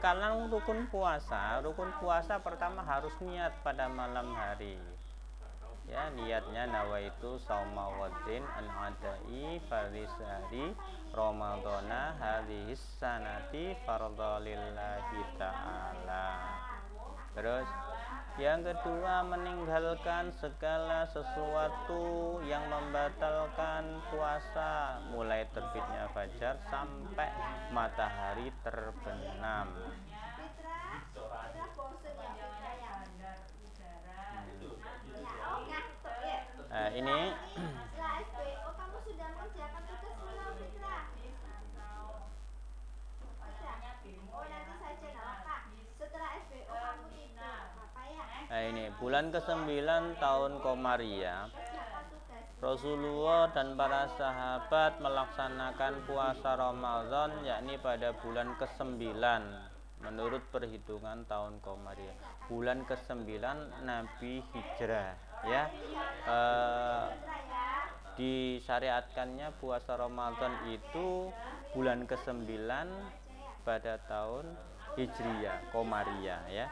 sekarang rukun puasa pertama harus niat pada malam hari. Ya, niatnya nawaitu shauma wadin an adai farisari ramadhana hadhis sanati fardhalillahi ta'ala. Terus yang kedua, meninggalkan segala sesuatu yang membatalkan puasa mulai terbitnya fajar sampai matahari terbenam. Nah, ini ini bulan ke-9 tahun Komariah. Rasulullah dan para sahabat melaksanakan puasa Ramadan yakni pada bulan ke-9 menurut perhitungan tahun Komariah. Bulan ke-9 Nabi hijrah, ya. Disyariatkannya puasa Ramadan itu bulan ke-9 pada tahun Hijriyah Komariah, ya.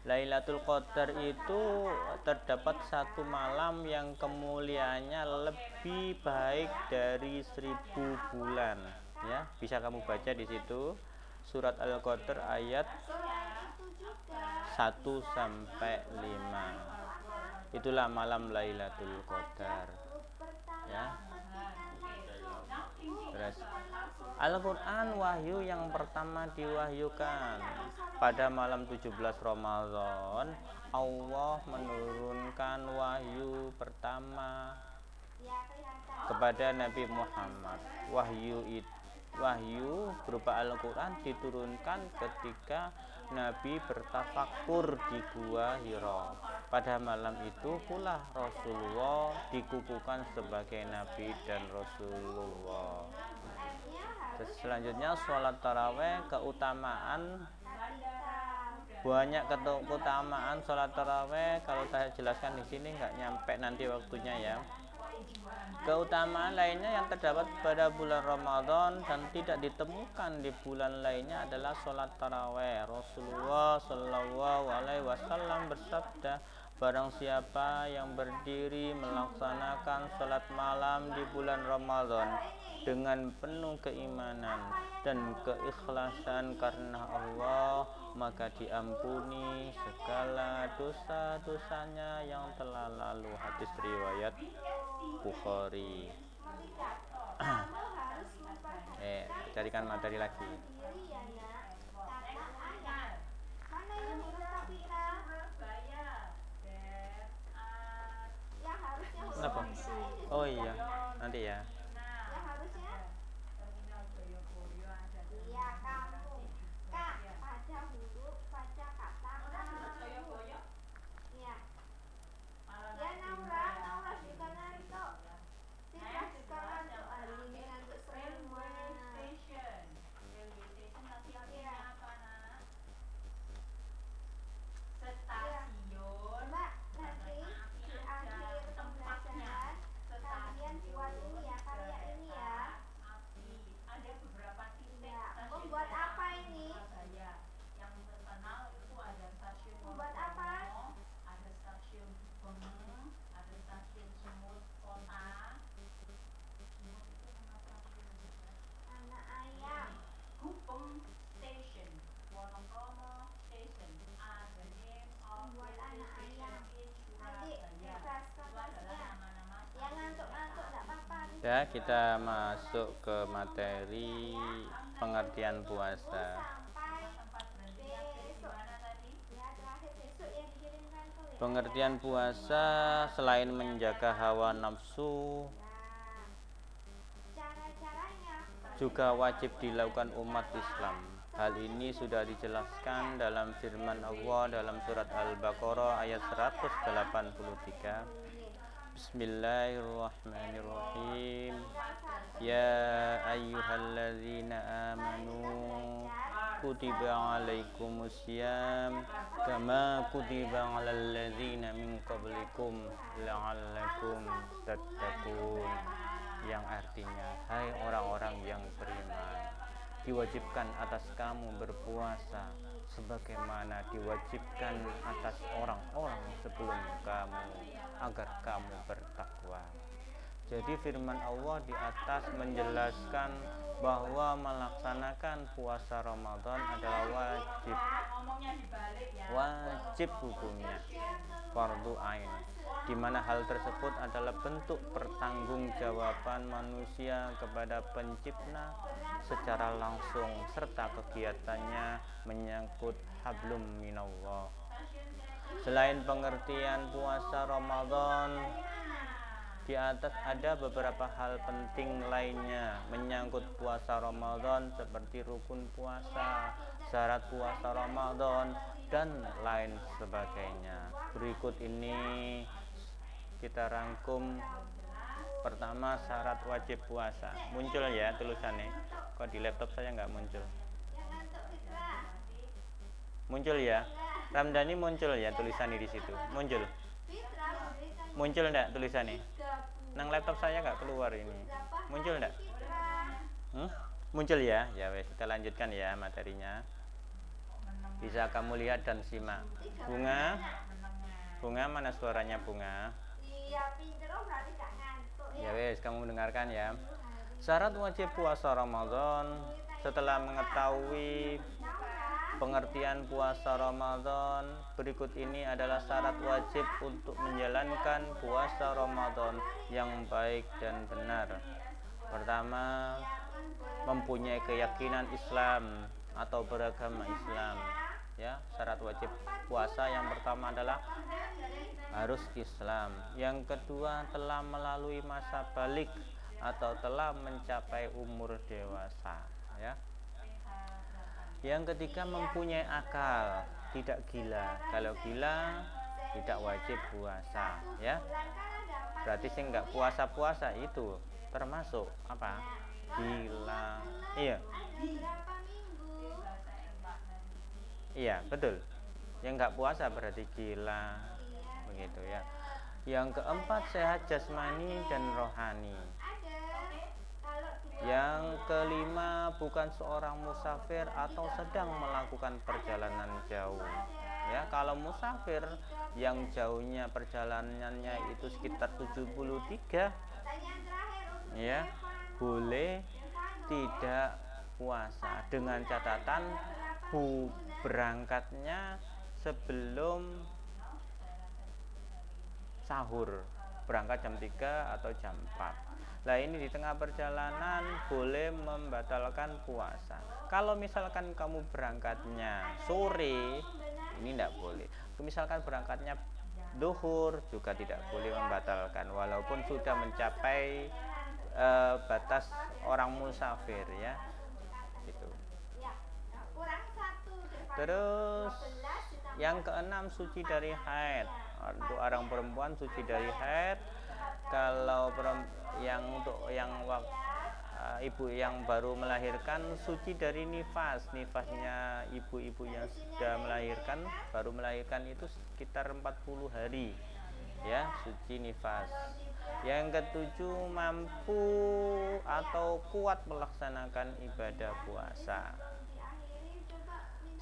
Lailatul Qadar itu terdapat satu malam yang kemuliaannya lebih baik dari 1000 bulan, ya. Bisa kamu baca di situ surat Al-Qadar ayat 1 sampai 5. Itulah malam Lailatul Qadar, ya. Terus Al-Quran wahyu yang pertama diwahyukan pada malam 17 Ramadan. Allah menurunkan wahyu pertama kepada Nabi Muhammad. Wahyu berupa Al-Quran diturunkan ketika Nabi bertafakur di Gua Hira. Pada malam itu pula Rasulullah dikukuhkan sebagai Nabi dan Rasulullah. Selanjutnya sholat taraweh, keutamaan. Banyak keutamaan sholat taraweh. Kalau saya jelaskan di sini nggak nyampe nanti waktunya, ya. Keutamaan lainnya yang terdapat pada bulan Ramadan dan tidak ditemukan di bulan lainnya adalah sholat taraweh. Rasulullah Shallallahu Alaihi Wasallam bersabda, barang siapa yang berdiri melaksanakan sholat malam di bulan Ramadan dengan penuh keimanan dan keikhlasan karena Allah, maka diampuni segala dosa-dosanya yang telah lalu. Hadis riwayat Bukhari. Carikan materi lagi. Kenapa? Oh iya, nanti ya. Ya, kita masuk ke materi pengertian puasa. Pengertian puasa selain menjaga hawa nafsu juga wajib dilakukan umat Islam. Hal ini sudah dijelaskan dalam firman Allah dalam surat Al-Baqarah ayat 183. Bismillahirrahmanirrahim. Ya ayyuhalladzina amanu kutiba alaikumusiyam kama kutiba alal ladzina min qablikum la'allakum tattaqun. Yang artinya, hai orang-orang yang beriman, diwajibkan atas kamu berpuasa sebagaimana diwajibkan atas orang-orang sebelum kamu agar kamu bertakwa. Jadi firman Allah di atas menjelaskan bahwa melaksanakan puasa Ramadan adalah wajib hukumnya, fardu ain, di mana hal tersebut adalah bentuk pertanggungjawaban manusia kepada pencipta secara langsung serta kegiatannya menyangkut hablum minallah. Selain pengertian puasa Ramadan, di atas ada beberapa hal penting lainnya menyangkut puasa Ramadan seperti rukun puasa, syarat puasa Ramadan, dan lain sebagainya. Berikut ini kita rangkum. Pertama, syarat wajib puasa. Muncul ya tulisannya. Kok di laptop saya nggak muncul? Muncul ya. Ramdhani muncul ya tulisannya di situ. Muncul. Muncul enggak tulisannya? Nang laptop saya nggak keluar ini. Muncul enggak? Muncul ya. Ya wes, kita lanjutkan ya materinya. Bisa kamu lihat dan simak. Bunga mana suaranya Bunga? Ya wes, kamu mendengarkan ya. Syarat wajib puasa Ramadan. Setelah mengetahui pengertian puasa Ramadan, berikut ini adalah syarat wajib untuk menjalankan puasa Ramadan yang baik dan benar. Pertama, mempunyai keyakinan Islam atau beragama Islam. Ya, syarat wajib puasa yang pertama adalah harus Islam. Yang kedua, telah melalui masa balik atau telah mencapai umur dewasa, ya. Yang ketiga, mempunyai akal, tidak gila. Kalau gila tidak wajib puasa, ya. Berarti sih nggak puasa itu termasuk apa? Gila. Iya, betul. Yang nggak puasa berarti gila, begitu ya. Yang keempat, sehat jasmani dan rohani. Yang kelima, bukan seorang musafir atau sedang melakukan perjalanan jauh. Ya, kalau musafir yang jauhnya perjalanannya itu sekitar 73, ya, boleh tidak puasa dengan catatan berangkatnya sebelum sahur, berangkat jam 3 atau jam 4. Nah, ini di tengah perjalanan boleh membatalkan puasa. Kalau misalkan kamu berangkatnya sore, ini tidak boleh. Misalkan berangkatnya duhur juga tidak boleh membatalkan, walaupun sudah mencapai batas orang musafir, ya. Gitu. Terus yang keenam, suci dari haid. Untuk orang perempuan suci dari haid. Kalau ibu yang baru melahirkan suci dari nifas. Nifasnya ibu-ibu yang sudah melahirkan, baru melahirkan itu sekitar 40 hari, ya, suci nifas. Yang ketujuh, mampu atau kuat melaksanakan ibadah puasa.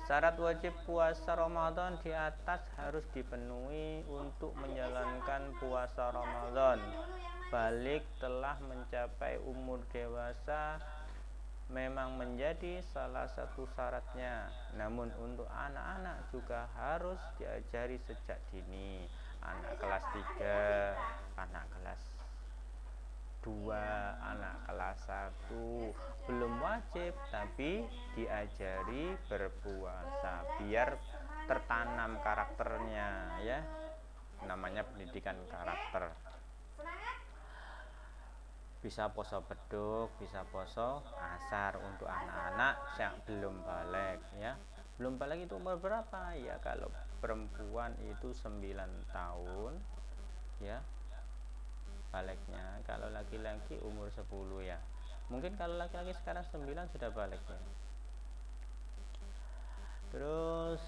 Syarat wajib puasa Ramadan di atas harus dipenuhi untuk menjalankan puasa Ramadan. Balik telah mencapai umur dewasa memang menjadi salah satu syaratnya. Namun untuk anak-anak juga harus diajari sejak dini. Anak kelas 3, anak kelas 2, anak kelas 1 belum wajib, tapi diajari berpuasa biar tertanam karakternya, ya. Namanya pendidikan karakter. Bisa poso beduk, bisa poso asar untuk anak-anak yang belum balik, ya. Belum balik itu umur berapa? Ya, kalau perempuan itu 9 tahun, ya, baliknya. Kalau laki-laki umur 10, ya. Mungkin kalau laki-laki sekarang 9 sudah balik, ya. Terus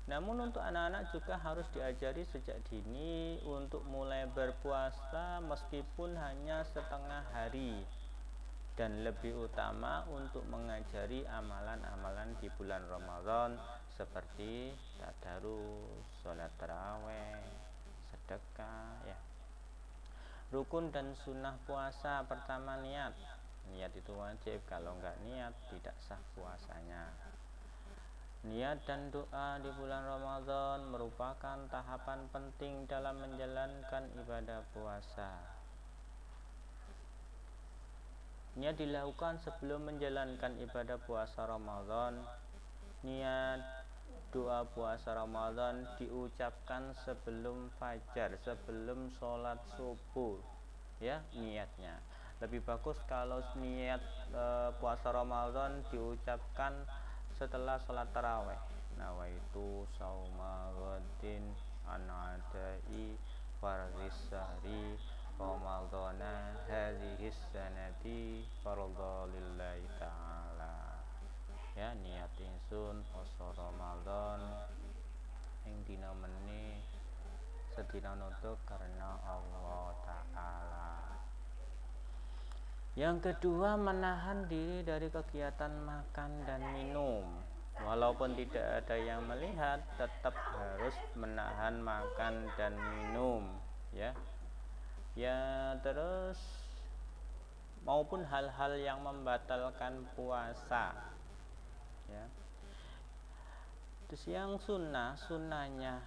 namun untuk anak-anak juga harus diajari sejak dini untuk mulai berpuasa meskipun hanya setengah hari. dan lebih utama untuk mengajari amalan-amalan di bulan Ramadan seperti tadarus, sholat taraweh, sedekah ya. Rukun dan sunnah puasa, pertama niat. Niat itu wajib, kalau enggak niat tidak sah puasanya. Niat dan doa di bulan Ramadan merupakan tahapan penting dalam menjalankan ibadah puasa. Niat dilakukan sebelum menjalankan ibadah puasa Ramadan. Niat doa puasa Ramadan diucapkan sebelum fajar, sebelum sholat subuh ya niatnya. Lebih bagus kalau niat puasa Ramadan diucapkan setelah sholat taraweh. Nawaitu sauma ghadin an'adai farzis sahri Ramadana hadhis sanati fardhu lillahi ta'ala. Ya, niat ingsun poso Ramadan ing dina meni sedina nutuk karena Allah Ta'ala. Yang kedua, menahan diri dari kegiatan makan dan minum. Walaupun tidak ada yang melihat, tetap harus menahan makan dan minum ya. Ya, terus maupun hal-hal yang membatalkan puasa ya. Terus yang sunnahnya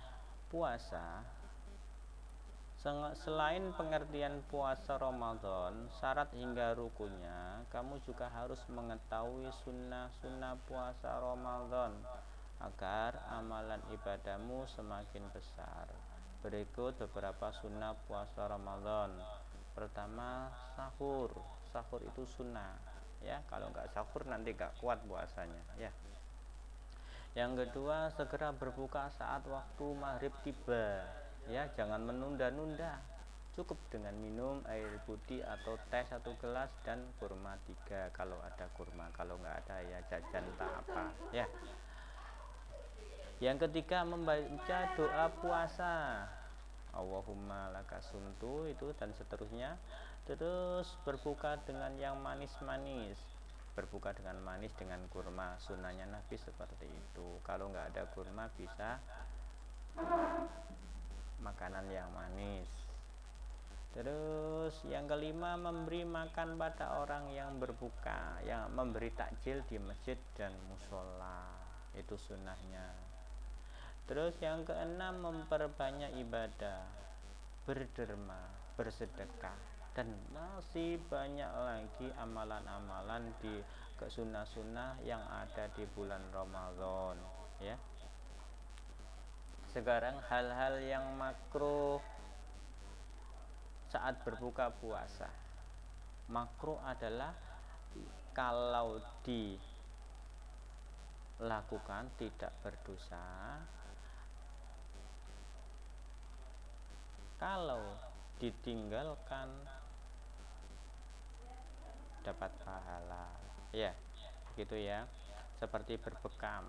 puasa, selain pengertian puasa Ramadan, syarat hingga rukunnya, kamu juga harus mengetahui sunnah puasa Ramadan agar amalan ibadahmu semakin besar. Berikut beberapa sunnah puasa Ramadan. Pertama, sahur. Sahur itu sunnah ya, kalau nggak sahur nanti nggak kuat puasanya ya. Yang kedua, segera berbuka saat waktu maghrib tiba ya, jangan menunda-nunda. Cukup dengan minum air putih atau teh 1 gelas dan kurma 3 kalau ada kurma, kalau nggak ada ya jajan tak apa ya. Yang ketiga, membaca doa puasa, Allahumma lakasumtu itu dan seterusnya. Terus berbuka dengan yang manis-manis, berbuka dengan manis dengan kurma, sunnahnya Nabi seperti itu. Kalau nggak ada kurma bisa makanan yang manis. Terus yang kelima, memberi makan pada orang yang berbuka, yang memberi takjil di masjid dan musola, itu sunnahnya. Terus yang keenam, memperbanyak ibadah, berderma, bersedekah, dan masih banyak lagi amalan-amalan di sunnah-sunnah yang ada di bulan Ramadan ya. Sekarang hal-hal yang makruh saat berbuka puasa. Makruh adalah kalau dilakukan tidak berdosa, kalau ditinggalkan dapat pahala ya, gitu ya. Seperti berbekam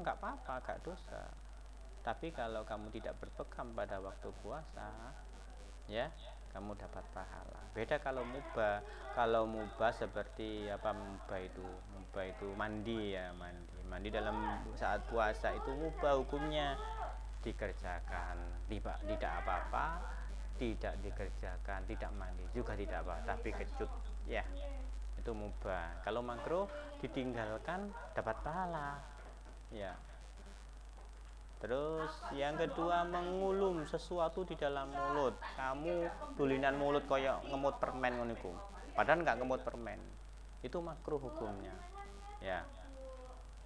nggak apa-apa, nggak dosa. Tapi kalau kamu tidak berbekam pada waktu puasa ya, kamu dapat pahala. Beda kalau mubah. Kalau mubah seperti apa, mubah itu mandi ya, mandi dalam saat puasa itu mubah hukumnya, dikerjakan tidak apa-apa, tidak dikerjakan, tidak mandi juga tidak apa, tapi kecut ya, itu mubah. Kalau makruh ditinggalkan dapat pahala ya. Terus yang kedua, mengulum sesuatu di dalam mulut. Kamu tulinan mulut koyok ngemut permen ngoniku, padahal nggak ngemut permen, itu makruh hukumnya ya.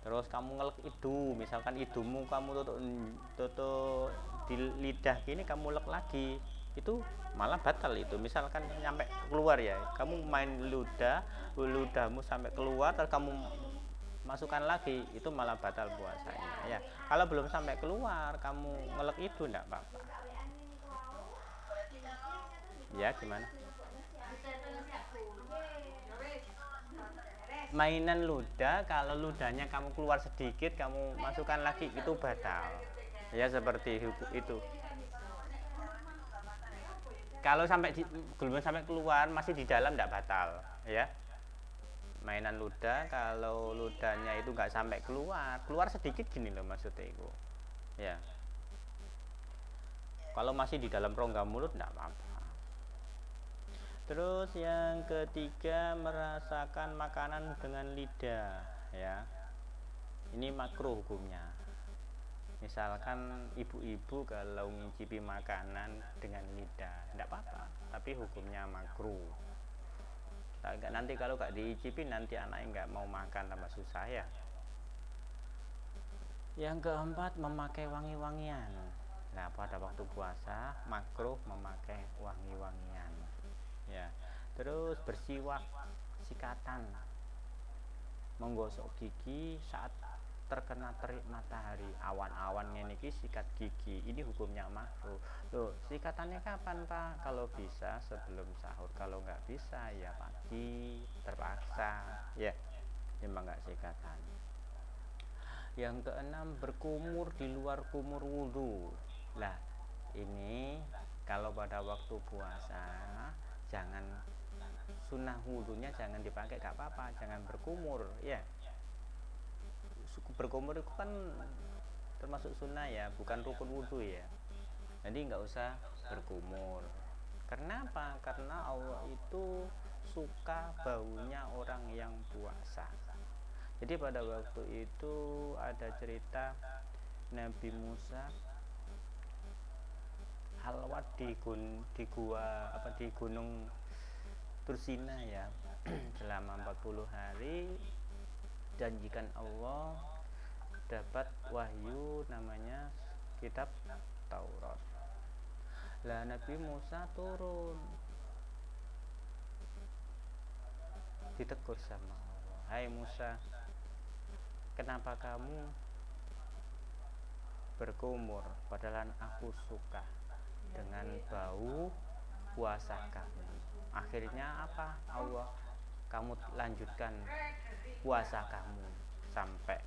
Terus kamu ngelek itu, misalkan hidungmu kamu tutup di lidah gini, kamu lek lagi, itu malah batal itu. Misalkan nyampe keluar ya, kamu main ludahmu sampai keluar terus kamu masukkan lagi, itu malah batal puasanya ya. Kalau belum sampai keluar kamu ngelek itu enggak apa-apa ya. Gimana mainan ludah, kalau ludahnya kamu keluar sedikit kamu masukkan lagi, itu batal ya, seperti itu Kalau belum sampai keluar, masih di dalam tidak batal, ya. Mainan ludah, kalau ludahnya itu nggak sampai keluar sedikit gini loh maksudnya itu, ya. Kalau masih di dalam rongga mulut tidak apa-apa. Terus yang ketiga, merasakan makanan dengan lidah, ya. Ini makruh hukumnya. Misalkan ibu-ibu kalau ngicipi makanan dengan lidah, tidak apa-apa, tapi hukumnya makruh. Nanti kalau nggak diicipi, nanti anaknya nggak mau makan, tambah susah ya. Yang keempat, memakai wangi-wangian. Nah, pada waktu puasa makruh memakai wangi-wangian, ya. Terus bersiwak, sikatan, menggosok gigi saat terkena terik matahari, awan-awan ini sikat gigi, ini hukumnya makruh. Loh, sikatannya kapan Pak? Kalau bisa sebelum sahur, kalau nggak bisa ya pagi, terpaksa, ya, memang nggak sikatan. Yang keenam, berkumur di luar kumur wudhu. Lah, ini kalau pada waktu puasa jangan, sunnah wudhunya jangan dipakai, gak apa-apa, jangan berkumur, ya. Berkumur itu kan termasuk sunnah ya, bukan rukun wudhu ya. Jadi nggak usah berkumur. Karena apa? Karena Allah itu suka baunya orang yang puasa. Jadi pada waktu itu ada cerita Nabi Musa halwat di gunung Tursina ya selama 40 hari, janjikan Allah dapat wahyu namanya kitab Taurat. Lah Nabi Musa turun, ditegur sama Allah, hai Musa, kenapa kamu berkumur padahal aku suka dengan bau puasa kamu. Akhirnya apa? Allah, kamu lanjutkan puasa kamu sampai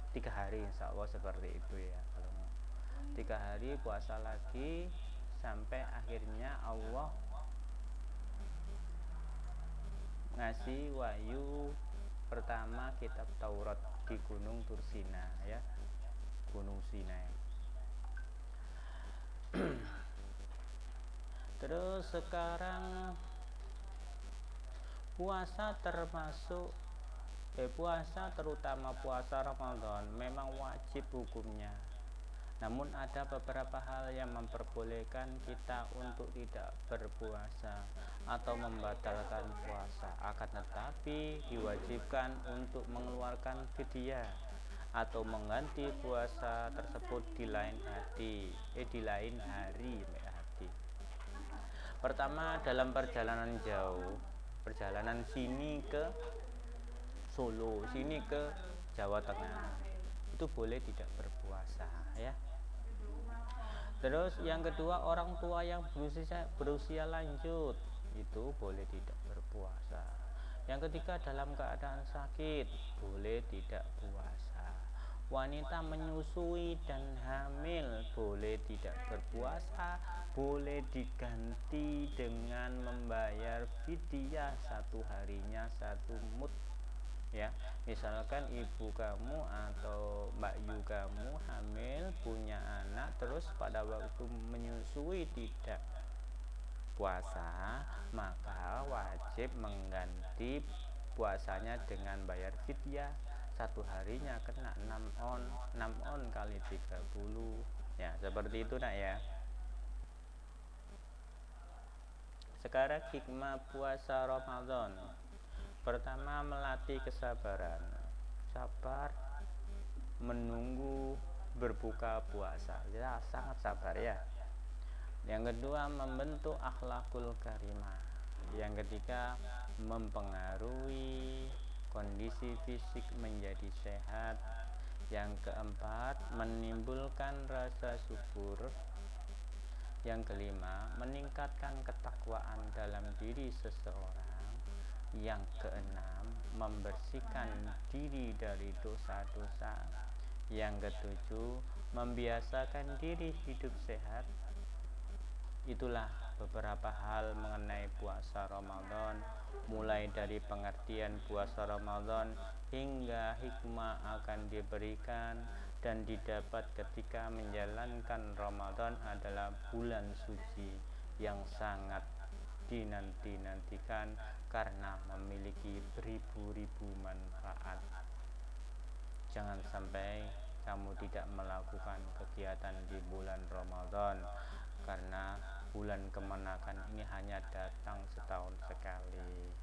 3 hari, insya Allah seperti itu ya. Kalau 3 hari puasa lagi sampai akhirnya Allah ngasih wahyu pertama kitab Taurat di gunung Tursina ya, gunung Sinai. Terus sekarang puasa terutama puasa Ramadan memang wajib hukumnya. Namun ada beberapa hal yang memperbolehkan kita untuk tidak berpuasa atau membatalkan puasa. Akan tetapi diwajibkan untuk mengeluarkan fidyah atau mengganti puasa tersebut di lain hari. Pertama, dalam perjalanan jauh, perjalanan sini ke Solo, sini ke Jawa Tengah, itu boleh tidak berpuasa ya. Terus yang kedua, orang tua yang berusia lanjut itu boleh tidak berpuasa. Yang ketiga, dalam keadaan sakit boleh tidak puasa. Wanita menyusui dan hamil boleh tidak berpuasa, boleh diganti dengan membayar fidyah 1 harinya 1 mud ya. Misalkan ibu kamu atau mbak yu kamu hamil punya anak, terus pada waktu menyusui tidak puasa, maka wajib mengganti puasanya dengan bayar fidyah. 1 harinya kena 6 on kali 30 ya, seperti itu nak ya. Sekarang hikmah puasa Ramadan. Pertama, melatih kesabaran, sabar menunggu berbuka puasa, ya sangat sabar ya. Yang kedua, membentuk akhlakul karimah. Yang ketiga, mempengaruhi kondisi fisik menjadi sehat. Yang keempat, menimbulkan rasa syukur. Yang kelima, meningkatkan ketakwaan dalam diri seseorang. Yang keenam, membersihkan diri dari dosa-dosa. Yang ketujuh, membiasakan diri hidup sehat. Itulah beberapa hal mengenai puasa Ramadan, mulai dari pengertian puasa Ramadan hingga hikmah akan diberikan dan didapat ketika menjalankan Ramadan adalah bulan suci yang sangat dinanti-nantikan karena memiliki beribu-ribu manfaat. Jangan sampai kamu tidak melakukan kegiatan di bulan Ramadan, karena bulan kemenangan ini hanya datang setahun sekali.